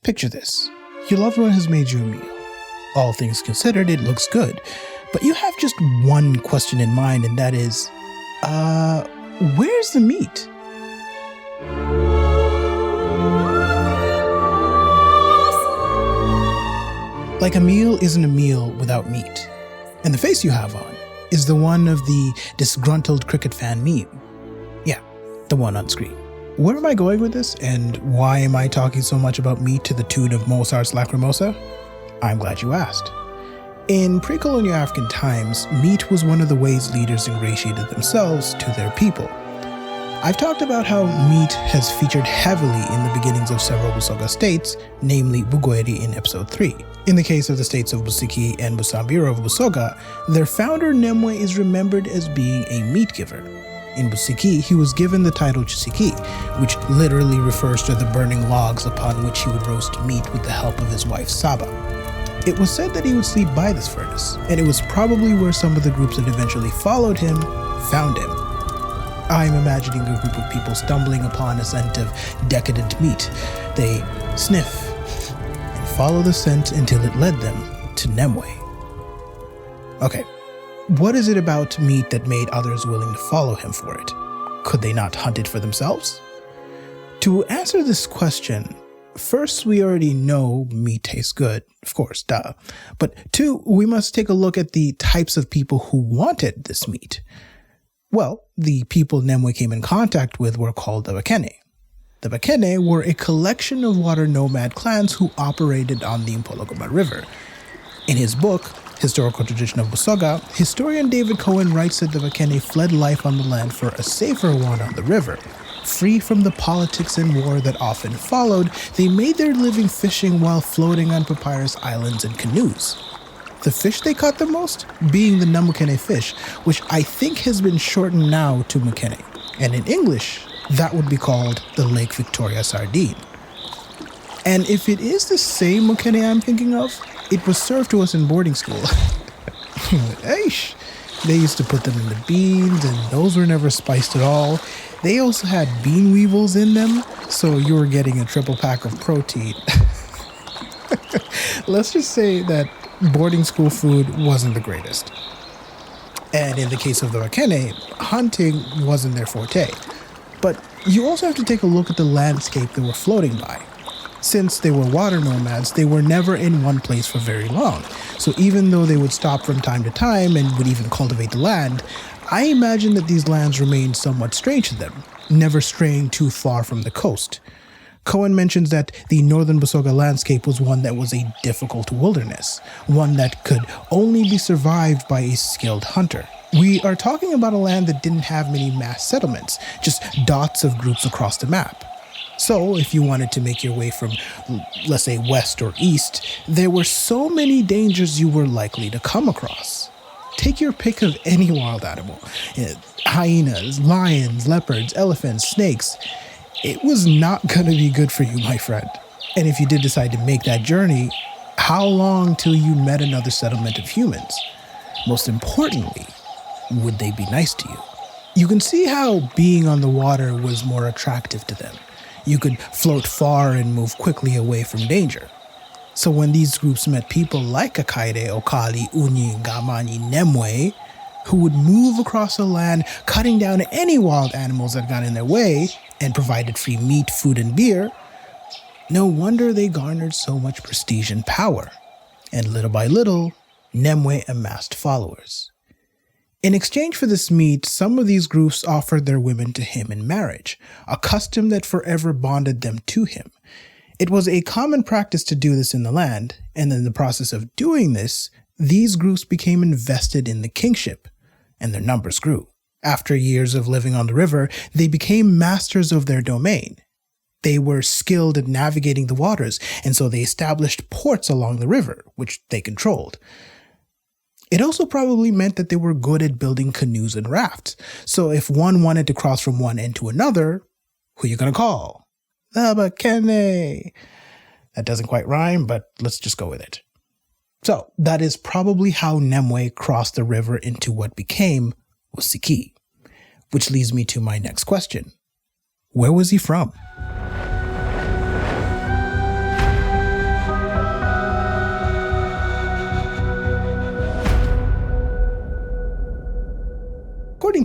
Picture this. Your loved one has made you a meal. All things considered, it looks good. But you have just one question in mind, and that is, where's the meat? Like a meal isn't a meal without meat. And the face you have on is the one of the disgruntled cricket fan meme. Yeah, the one on screen. Where am I going with this, and why am I talking so much about meat to the tune of Mozart's Lacrimosa? I'm glad you asked. In pre-colonial African times, meat was one of the ways leaders ingratiated themselves to their people. I've talked about how meat has featured heavily in the beginnings of several Busoga states, namely Bugweri in episode 3. In the case of the states of Busiki and Busambira of Busoga, their founder Nemwe is remembered as being a meat giver. In Busiki, he was given the title Kisiki, which literally refers to the burning logs upon which he would roast meat with the help of his wife Saba. It was said that he would sleep by this furnace, and it was probably where some of the groups that eventually followed him found him. I'm imagining a group of people stumbling upon a scent of decadent meat. They sniff and follow the scent until it led them to Nemwe. Okay, what is it about meat that made others willing to follow him for it? Could they not hunt it for themselves? To answer this question, first, we already know meat tastes good, of course, duh. But two, we must take a look at the types of people who wanted this meat. Well, the people Nemwe came in contact with were called the Bakene. The Bakene were a collection of water nomad clans who operated on the Mpologoma River. In his book, Historical Tradition of Busoga, historian David Cohen writes that the Bakene fled life on the land for a safer one on the river. Free from the politics and war that often followed, they made their living fishing while floating on papyrus islands and canoes. The fish they caught the most being the Namukene fish, which I think has been shortened now to Mukene. And in English, that would be called the Lake Victoria sardine. And if it is the same Mukene I'm thinking of, it was served to us in boarding school. Eish! They used to put them in the beans, and those were never spiced at all. They also had bean weevils in them, so you were getting a triple pack of protein. Let's just say that boarding school food wasn't the greatest. And in the case of the Bakene, hunting wasn't their forte. But you also have to take a look at the landscape they were floating by. Since they were water nomads, they were never in one place for very long. So even though they would stop from time to time and would even cultivate the land, I imagine that these lands remained somewhat strange to them, never straying too far from the coast. Cohen mentions that the northern Busoga landscape was one that was a difficult wilderness, one that could only be survived by a skilled hunter. We are talking about a land that didn't have many mass settlements, just dots of groups across the map. So if you wanted to make your way from, let's say, west or east, there were so many dangers you were likely to come across. Take your pick of any wild animal. Hyenas, lions, leopards, elephants, snakes. It was not going to be good for you, my friend. And if you did decide to make that journey, how long till you met another settlement of humans? Most importantly, would they be nice to you? You can see how being on the water was more attractive to them. You could float far and move quickly away from danger. So when these groups met people like Akaire, Okali, Unyi, Ngamani, Nemwe, who would move across the land, cutting down any wild animals that got in their way, and provided free meat, food, and beer, no wonder they garnered so much prestige and power. And little by little, Nemwe amassed followers. In exchange for this meat, some of these groups offered their women to him in marriage, a custom that forever bonded them to him. It was a common practice to do this in the land, and in the process of doing this, these groups became invested in the kingship, and their numbers grew. After years of living on the river, they became masters of their domain. They were skilled at navigating the waters, and so they established ports along the river, which they controlled. It also probably meant that they were good at building canoes and rafts, so if one wanted to cross from one end to another, who are you gonna call? The Bakene. That doesn't quite rhyme, but let's just go with it. So that is probably how Nemwe crossed the river into what became Busiki, which leads me to my next question. Where was he from?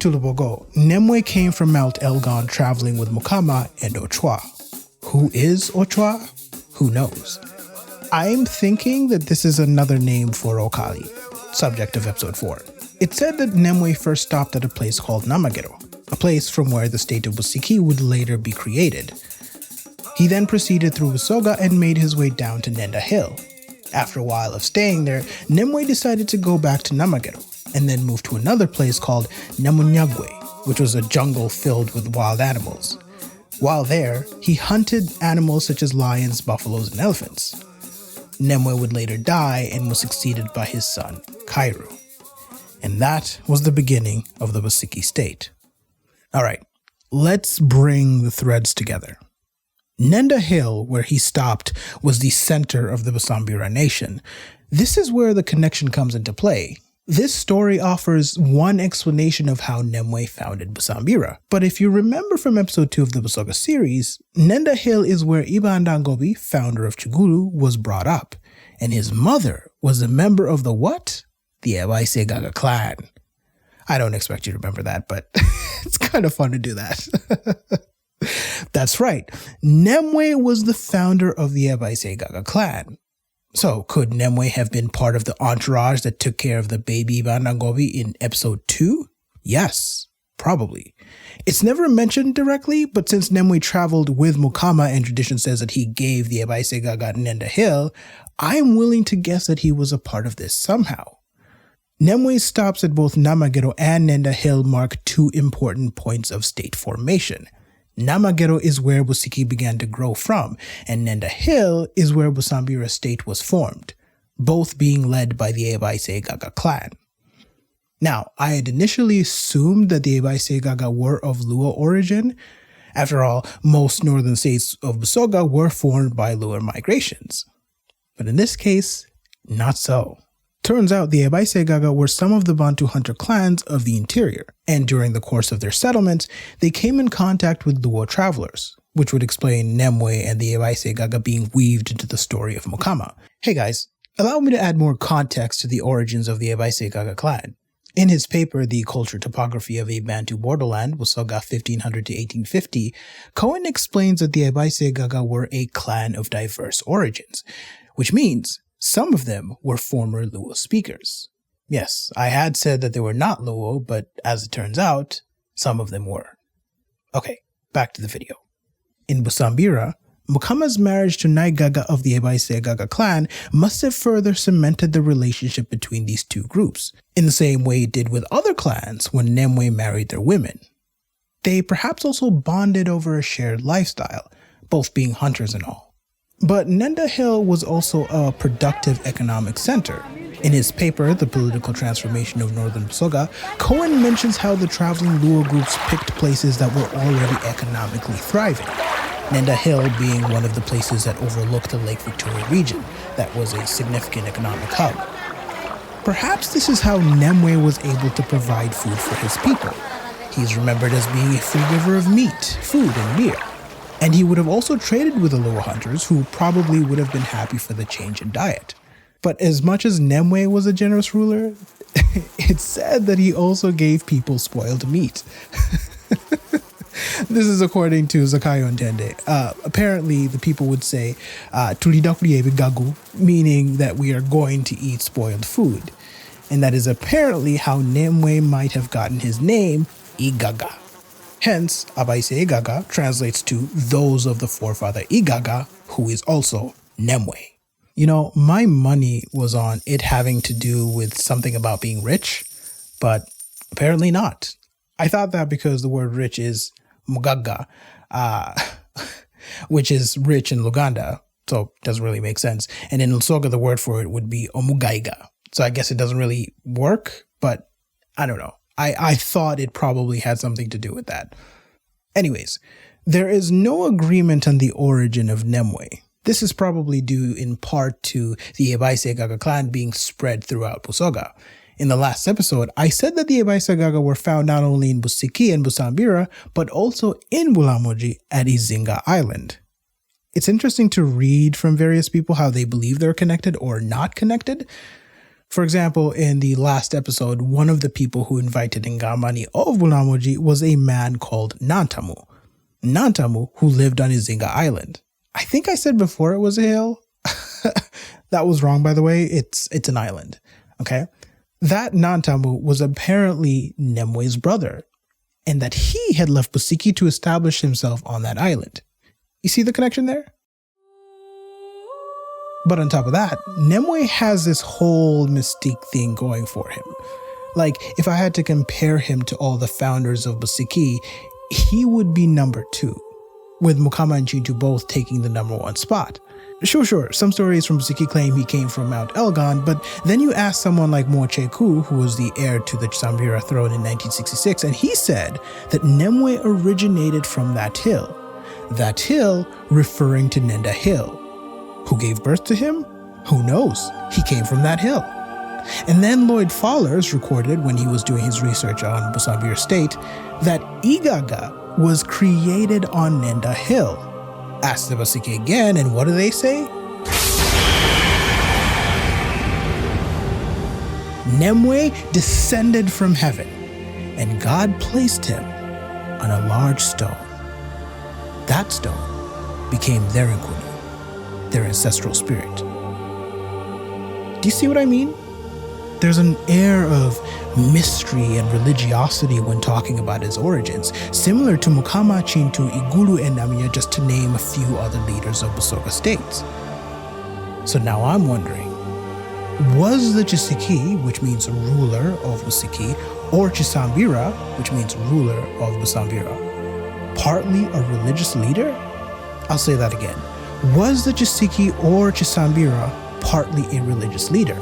to Lubogo, Nemwe came from Mount Elgon traveling with Mukama and Ochwa. Who is Ochwa? Who knows? I'm thinking that this is another name for Okali, subject of episode 4. It said that Nemwe first stopped at a place called Namagero, a place from where the state of Busiki would later be created. He then proceeded through Busoga and made his way down to Nenda Hill. After a while of staying there, Nemwe decided to go back to Namagero and then moved to another place called Namunyagwe, which was a jungle filled with wild animals. While there, he hunted animals such as lions, buffaloes, and elephants. Nemwe would later die and was succeeded by his son, Kairu. And that was the beginning of the Busiki state. Alright, let's bring the threads together. Nenda Hill, where he stopped, was the center of the Busambira nation. This is where the connection comes into play. This story offers one explanation of how Nemwe founded Busambira. But if you remember from episode 2 of the Busoga series, Nenda Hill is where AbaiseNgobi, founder of Chuguru, was brought up. And his mother was a member of the what? The AbaiseIgaga clan. I don't expect you to remember that, but it's kind of fun to do that. That's right. Nemwe was the founder of the AbaiseIgaga clan. So could Nemwe have been part of the entourage that took care of the baby AbaiseNgobi in episode 2? Yes, probably. It's never mentioned directly, but since Nemwe traveled with Mukama and tradition says that he gave the AbaiseIgaga Nenda Hill, I'm willing to guess that he was a part of this somehow. Nemwe's stops at both Namagero and Nenda Hill mark two important points of state formation. Namagero is where Busiki began to grow from, and Nenda Hill is where Busambira state was formed, both being led by the AbaiseIgaga clan. Now, I had initially assumed that the AbaiseIgaga were of Luo origin. After all, most northern states of Busoga were formed by Luo migrations. But in this case, not so. Turns out the AbaiseIgaga were some of the Bantu hunter clans of the interior, and during the course of their settlements, they came in contact with Luo travelers, which would explain Nemwe and the AbaiseIgaga being weaved into the story of Mukama. Hey guys, allow me to add more context to the origins of the AbaiseIgaga clan. In his paper, The Culture Topography of a Bantu Borderland, Busoga 1500 to 1850, Cohen explains that the AbaiseIgaga were a clan of diverse origins, which means some of them were former Luo speakers. Yes, I had said that they were not Luo, but as it turns out, some of them were. Okay, back to the video. In Busambira, Mukama's marriage to Naigaga of the AbaiseIgaga clan must have further cemented the relationship between these two groups, in the same way it did with other clans when Nemwe married their women. They perhaps also bonded over a shared lifestyle, both being hunters and all. But Nenda Hill was also a productive economic center. In his paper, The Political Transformation of Northern Busoga, Cohen mentions how the traveling Luo groups picked places that were already economically thriving. Nenda Hill being one of the places that overlooked the Lake Victoria region that was a significant economic hub. Perhaps this is how Nemwe was able to provide food for his people. He's remembered as being a free giver of meat, food, and beer. And he would have also traded with the Luo hunters, who probably would have been happy for the change in diet. But as much as Nemwe was a generous ruler, it's said that he also gave people spoiled meat. This is according to Zakayo Ntende. Apparently, the people would say, "Tulidakuriye gagu," meaning that we are going to eat spoiled food. And that is apparently how Nemwe might have gotten his name, Igaga. Hence, AbaiseIgaga translates to those of the forefather Igaga, who is also Nemwe. You know, my money was on it having to do with something about being rich, but apparently not. I thought that because the word rich is Mugaga, which is rich in Uganda, so it doesn't really make sense. And in Busoga, the word for it would be Omugaiga. So I guess it doesn't really work, but I don't know. I thought it probably had something to do with that. Anyways, there is no agreement on the origin of Nemwe. This is probably due in part to the AbaiseIgaga clan being spread throughout Busoga. In the last episode, I said that the AbaiseIgaga were found not only in Busiki and Busambira, but also in Bulamoji at Izinga Island. It's interesting to read from various people how they believe they're connected or not connected. For example, in the last episode, one of the people who invited Ngamani of Bulamoji was a man called Nantamu. Nantamu, who lived on Izinga Island. I think I said before it was a hill. That was wrong, by the way. It's an island. Okay? That Nantamu was apparently Nemwe's brother, and that he had left Busiki to establish himself on that island. You see the connection there? But on top of that, Nemwe has this whole mystique thing going for him. Like, if I had to compare him to all the founders of Busiki, he would be number 2, with Mukama and Chintu both taking the number 1 spot. Sure, some stories from Busiki claim he came from Mount Elgon, but then you ask someone like Mocheku, who was the heir to the Kisambira throne in 1966, and he said that Nemwe originated from that hill. That hill referring to Nenda Hill. Who gave birth to him? Who knows? He came from that hill. And then Lloyd Fallers recorded, when he was doing his research on Busambira State, that Igaga was created on Nenda Hill. Ask the Busiki again, and what do they say? Nemwe descended from heaven, and God placed him on a large stone. That stone became their Nkuni, their ancestral spirit. Do you see what I mean? There's an air of mystery and religiosity when talking about his origins, similar to Mukama, Chintu, Igulu, and Namiya, just to name a few other leaders of Busoga states. So now I'm wondering, was the Kisiki, which means ruler of Busiki, or Kisambira, which means ruler of Busambira, partly a religious leader? I'll say that again. Was the Kisiki or Kisambira partly a religious leader?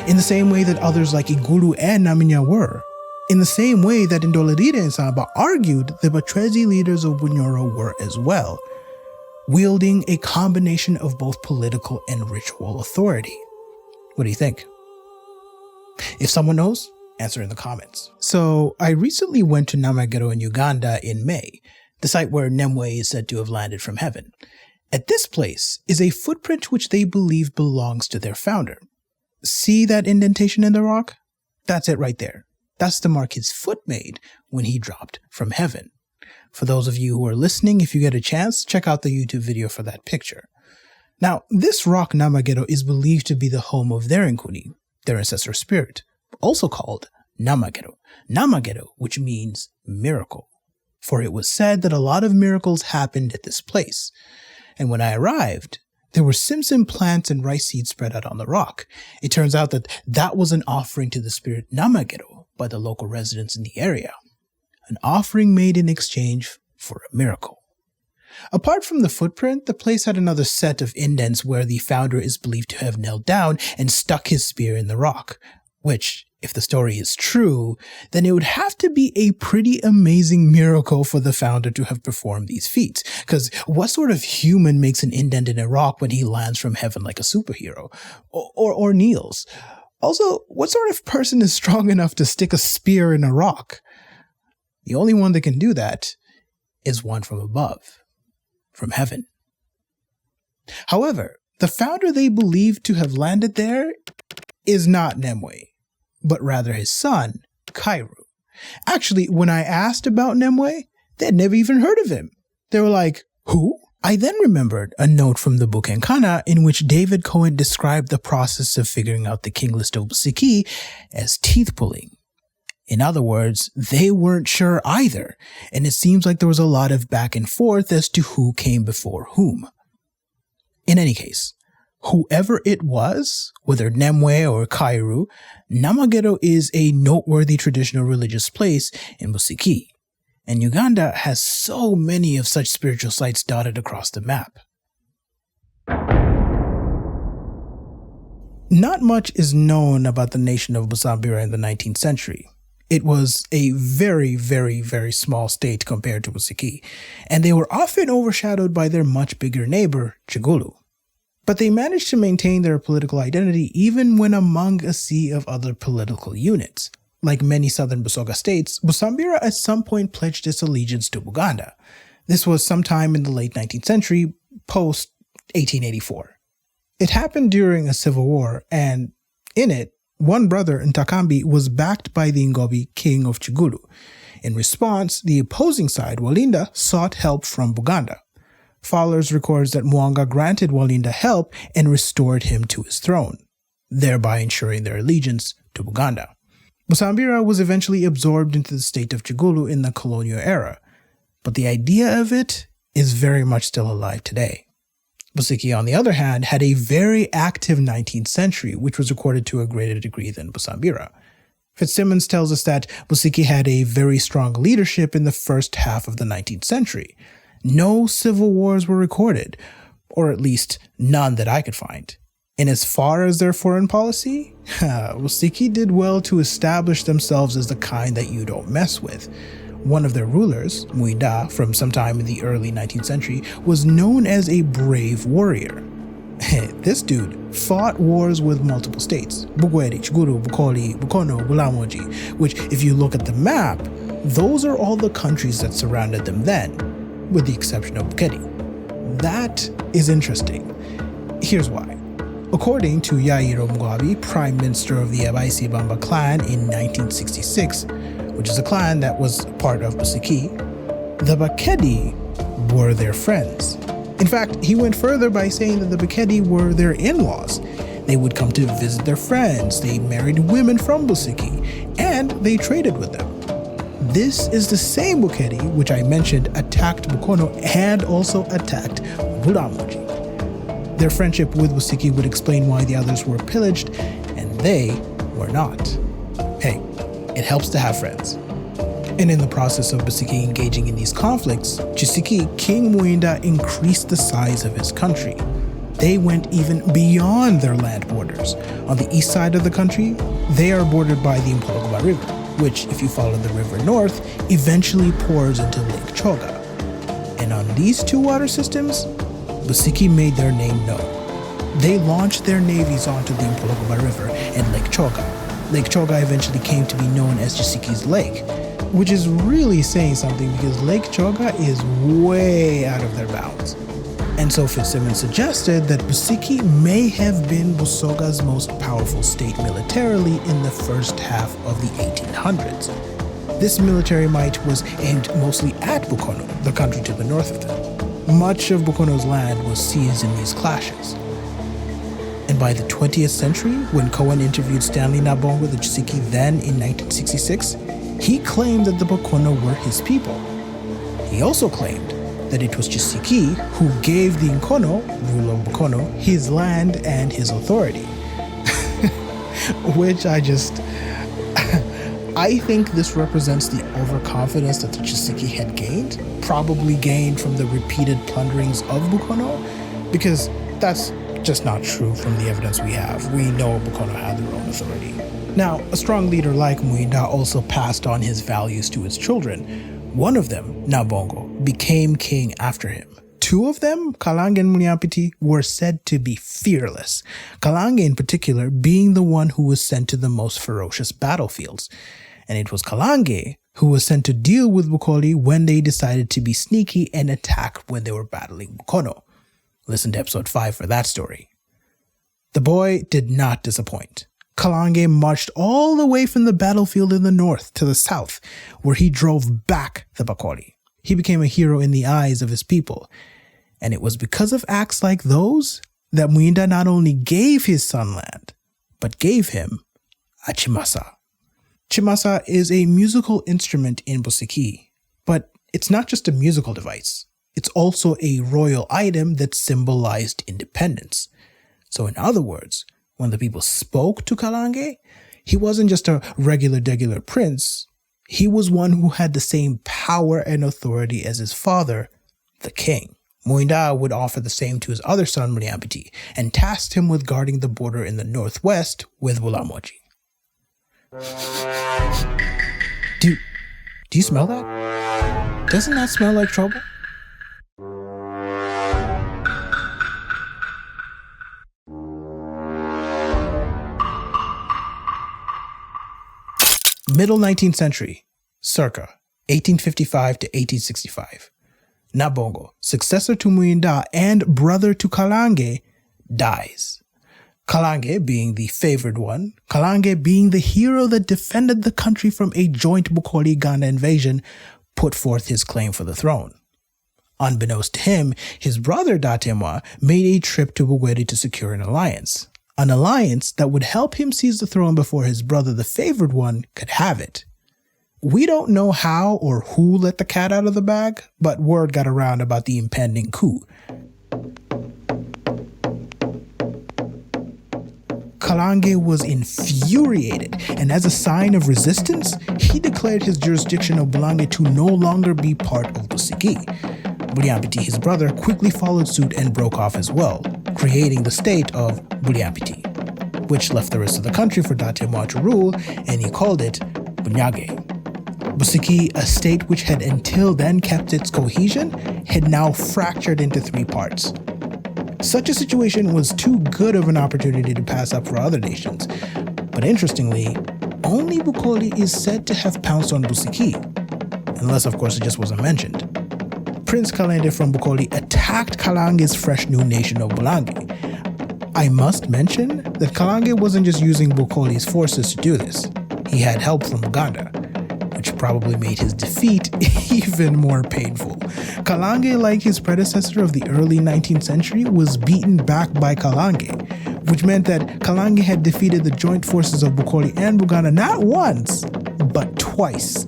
In the same way that others like Igulu and Naminya were. In the same way that Ndolidide and Samba argued the Batrezi leaders of Bunyoro were as well, wielding a combination of both political and ritual authority. What do you think? If someone knows, answer in the comments. So, I recently went to Namagero in Uganda in May, the site where Nemwe is said to have landed from heaven. At this place is a footprint which they believe belongs to their founder. See that indentation in the rock? That's it right there. That's the mark his foot made when he dropped from heaven. For those of you who are listening, if you get a chance, check out the YouTube video for that picture. Now, this rock Namagero is believed to be the home of their Nkuni, their ancestor spirit, also called Namagero. Namagero, which means miracle. For it was said that a lot of miracles happened at this place. And when I arrived, there were simsim plants and rice seeds spread out on the rock. It turns out that that was an offering to the spirit Namagero by the local residents in the area. An offering made in exchange for a miracle. Apart from the footprint, the place had another set of indents where the founder is believed to have knelt down and stuck his spear in the rock, which, if the story is true, then it would have to be a pretty amazing miracle for the founder to have performed these feats. Because what sort of human makes an indent in a rock when he lands from heaven like a superhero? Or kneels? Also, what sort of person is strong enough to stick a spear in a rock? The only one that can do that is one from above, from heaven. However, the founder they believe to have landed there is not Nemwe, but rather his son, Kairu. Actually, when I asked about Nemwe, they had never even heard of him. They were like, who? I then remembered a note from the book Enkana in which David Cohen described the process of figuring out the king list of Busiki as teeth pulling. In other words, they weren't sure either, and it seems like there was a lot of back and forth as to who came before whom. In any case, whoever it was, whether Nemwe or Kairu, Namagero is a noteworthy traditional religious place in Busiki, and Uganda has so many of such spiritual sites dotted across the map. Not much is known about the nation of Busambira in the 19th century. It was a very, very, very small state compared to Busiki, and they were often overshadowed by their much bigger neighbor, Chigulu. But they managed to maintain their political identity even when among a sea of other political units. Like many southern Busoga states, Busambira at some point pledged its allegiance to Buganda. This was sometime in the late 19th century, post-1884. It happened during a civil war, and In it, one brother, Ntakambi, was backed by the Ngobi, king of Chigulu. In response, the opposing side, Walinda, sought help from Buganda. Fowlers records that Mwanga granted Walinda help and restored him to his throne, thereby ensuring their allegiance to Buganda. Busambira was eventually absorbed into the state of Chigulu in the colonial era, but the idea of it is very much still alive today. Busiki, on the other hand, had a very active 19th century, which was recorded to a greater degree than Busambira. Fitzsimmons tells us that Busiki had a very strong leadership in the first half of the 19th century. No civil wars were recorded, or at least none that I could find. And as far as their foreign policy, Busiki did well to establish themselves as the kind that you don't mess with. One of their rulers, Muida, from sometime in the early 19th century, was known as a brave warrior. This dude fought wars with multiple states, Bugweri, Chiguru, Bukoli, Bukono, Bulamoji, which, if you look at the map, those are all the countries that surrounded them then, with the exception of Bukedi. That is interesting. Here's why. According to Yairo Mugabe, Prime Minister of the AbaiseIgaga clan in 1966, which is a clan that was part of Busiki, the Bakedi were their friends. In fact, he went further by saying that the Bakedi were their in-laws. They would come to visit their friends, they married women from Busiki, and they traded with them. This is the same Bakedi which I mentioned attacked Bukono and also attacked Bulamoji. Their friendship with Busiki would explain why the others were pillaged and they were not. Hey, it helps to have friends. And in the process of Busiki engaging in these conflicts, Kisiki, King Muinda, increased the size of his country. They went even beyond their land borders. On the east side of the country, they are bordered by the Mpologoma River, which, if you follow the river north, eventually pours into Lake Choga. And on these two water systems, Busiki made their name known. They launched their navies onto the Mpologoma River and Lake Choga. Lake Choga eventually came to be known as Kisiki's Lake, which is really saying something because Lake Choga is way out of their bounds. And so Fitzsimmons suggested that Busiki may have been Busoga's most powerful state militarily in the first half of the 1800s. This military might was aimed mostly at Bukono, the country to the north of them. Much of Bukono's land was seized in these clashes. And by the 20th century, when Cohen interviewed Stanley Nabongo, the Kisiki, then in 1966, he claimed that the Bukono were his people. He also claimed that it was Kisiki who gave the Nkono, ruler of Bukono, his land and his authority. Which I think this represents the overconfidence that the Kisiki had gained, probably gained from the repeated plunderings of Bukono, because that's just not true from the evidence we have. We know Bukono had their own authority. Now, a strong leader like Muinda also passed on his values to his children. One of them, Nabongo, became king after him. Two of them, Kalange and Munyampiti, were said to be fearless. Kalange in particular being the one who was sent to the most ferocious battlefields. And it was Kalange who was sent to deal with Bukoli when they decided to be sneaky and attack when they were battling Bukono. Listen to episode 5 for that story. The boy did not disappoint. Kalange marched all the way from the battlefield in the north to the south, where he drove back the Bakoli. He became a hero in the eyes of his people. And it was because of acts like those that Muinda not only gave his son land, but gave him a chimasa. Chimasa is a musical instrument in Busiki, but it's not just a musical device. It's also a royal item that symbolized independence. So in other words, when the people spoke to Kalange, he wasn't just a regular prince. He was one who had the same power and authority as his father, the king. Muinda would offer the same to his other son, Munyampiti, and tasked him with guarding the border in the northwest with Bulamoji. Do you smell that? Doesn't that smell like trouble? Middle 19th century, circa 1855 to 1865. Nabongo, successor to Muinda and brother to Kalange, dies. Kalange being the favored one, Kalange being the hero that defended the country from a joint Bukoli-Uganda invasion, put forth his claim for the throne. Unbeknownst to him, his brother Datemwa made a trip to Bugwedi to secure an alliance that would help him seize the throne before his brother, the favored one, could have it. We don't know how or who let the cat out of the bag, but word got around about the impending coup. Kalange was infuriated, and as a sign of resistance, he declared his jurisdiction of Bulange to no longer be part of Busiki. Bulyanpiti, his brother, quickly followed suit and broke off as well, creating the state of Bulyanpiti, which left the rest of the country for Datemwa to rule, and he called it Bunyage. Busiki, a state which had until then kept its cohesion, had now fractured into 3 parts. Such a situation was too good of an opportunity to pass up for other nations, but interestingly, only Bukoli is said to have pounced on Busiki, unless of course it just wasn't mentioned. Prince Kalende from Bukoli attacked Kalange's fresh new nation of Bulange. I must mention that Kalange wasn't just using Bukoli's forces to do this. He had help from Uganda, which probably made his defeat even more painful. Kalange, like his predecessor of the early 19th century, was beaten back by Kalange, which meant that Kalange had defeated the joint forces of Bukoli and Buganda not once, but twice.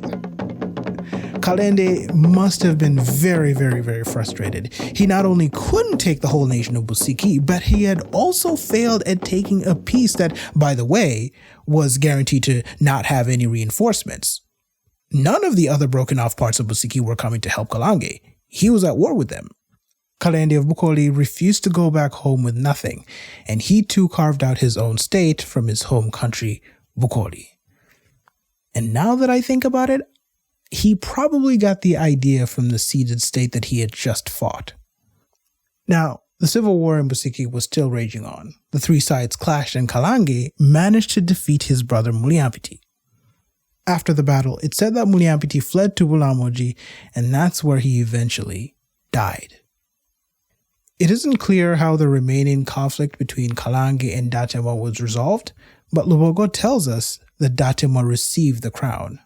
Kalende must have been very, very, very frustrated. He not only couldn't take the whole nation of Busiki, but he had also failed at taking a piece that, by the way, was guaranteed to not have any reinforcements. None of the other broken off parts of Busiki were coming to help Kalange. He was at war with them. Kalende of Bukoli refused to go back home with nothing, and he too carved out his own state from his home country, Bukoli. And now that I think about it, he probably got the idea from the ceded state that he had just fought. Now, the civil war in Busiki was still raging on. The 3 sides clashed, and Kalange managed to defeat his brother Mulyampiti. After the battle, it's said that Mulyampiti fled to Bulamoji, and that's where he eventually died. It isn't clear how the remaining conflict between Kalange and Datemwa was resolved, but Lubogo tells us that Datemwa received the crown,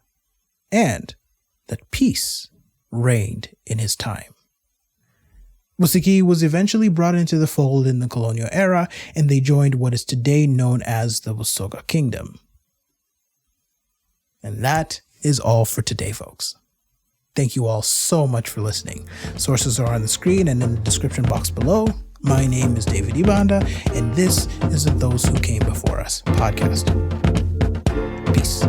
and that peace reigned in his time. Busiki was eventually brought into the fold in the colonial era, and they joined what is today known as the Busoga Kingdom. And that is all for today, folks. Thank you all so much for listening. Sources are on the screen and in the description box below. My name is David Ibanda, and this is the Those Who Came Before Us podcast. Peace.